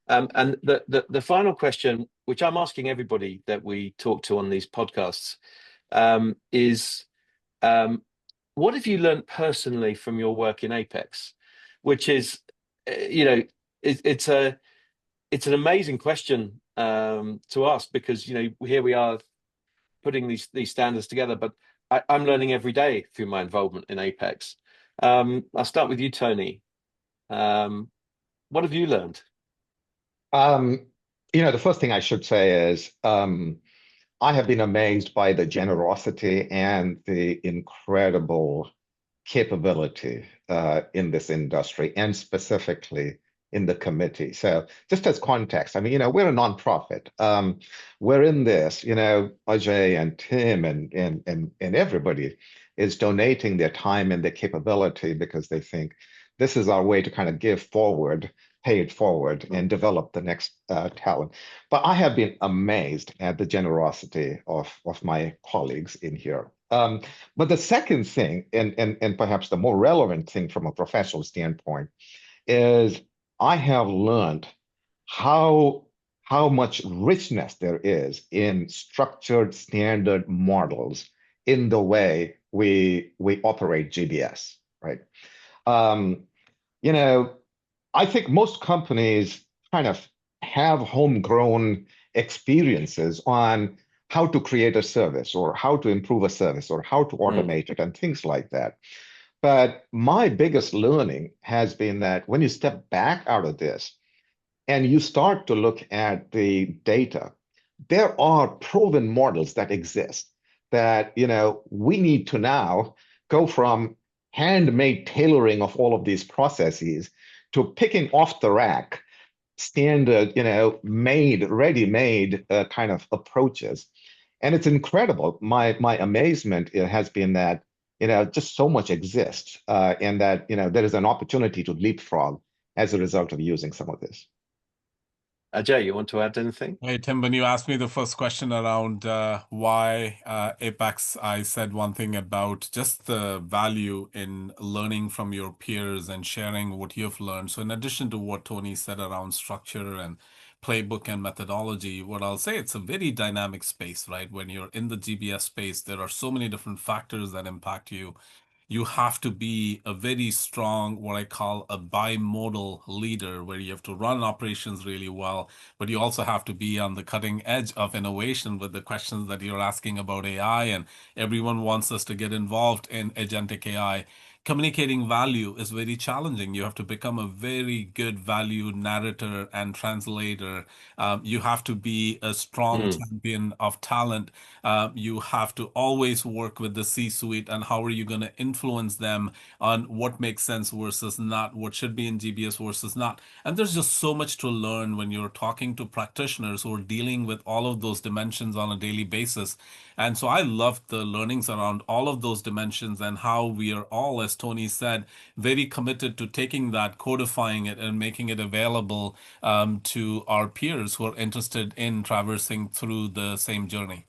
And the final question, which I'm asking everybody that we talk to on these podcasts, is what have you learned personally from your work in Apex? Which is, you know, it's it's an amazing question to ask because here we are putting these standards together, but I'm learning every day through my involvement in Apex. I'll start with you, Tony. Um, what have you learned? Um, the first thing I should say is I have been amazed by the generosity and the incredible capability in this industry, and specifically in the committee. So, just as context, I mean, we're a nonprofit. We're in this, Ajay and Tim and everybody is donating their time and their capability because they think this is our way to kind of give forward, pay it forward, and develop the next talent. But I have been amazed at the generosity of my colleagues in here. But the second thing, and perhaps the more relevant thing from a professional standpoint, is I have learned how how much richness there is in structured standard models in the way we operate GBS, right? Um, you know, I think most companies kind of have homegrown experiences on how to create a service or how to improve a service or how to Mm, automate it and things like that. But my biggest learning has been that when you step back out of this and you start to look at the data, there are proven models that exist that, we need to now go from handmade tailoring of all of these processes to picking off the rack standard, ready-made kind of approaches. And it's incredible. My amazement has been that, just so much exists, and that, there is an opportunity to leapfrog as a result of using some of this. Ajay, you want to add anything? Hey, Tim, when you asked me the first question around why Apex, I said one thing about just the value in learning from your peers and sharing what you've learned. So, in addition to what Tony said around structure and playbook and methodology, what I'll say, it's a very dynamic space, right? When you're in the GBS space, there are so many different factors that impact you. You have to be a very strong, what I call a bimodal leader, where you have to run operations really well, but you also have to be on the cutting edge of innovation with the questions that you're asking about AI, and everyone wants us to get involved in agentic AI. Communicating value is very challenging. You have to become a very good value narrator and translator. You have to be a strong Mm, champion of talent. You have to always work with the C-suite and how are you going to influence them on what makes sense versus not, what should be in GBS versus not. And there's just so much to learn when you're talking to practitioners who are dealing with all of those dimensions on a daily basis. And so I love the learnings around all of those dimensions and how we are all, as Tony said, very committed to taking that, codifying it, and making it available to our peers who are interested in traversing through the same journey.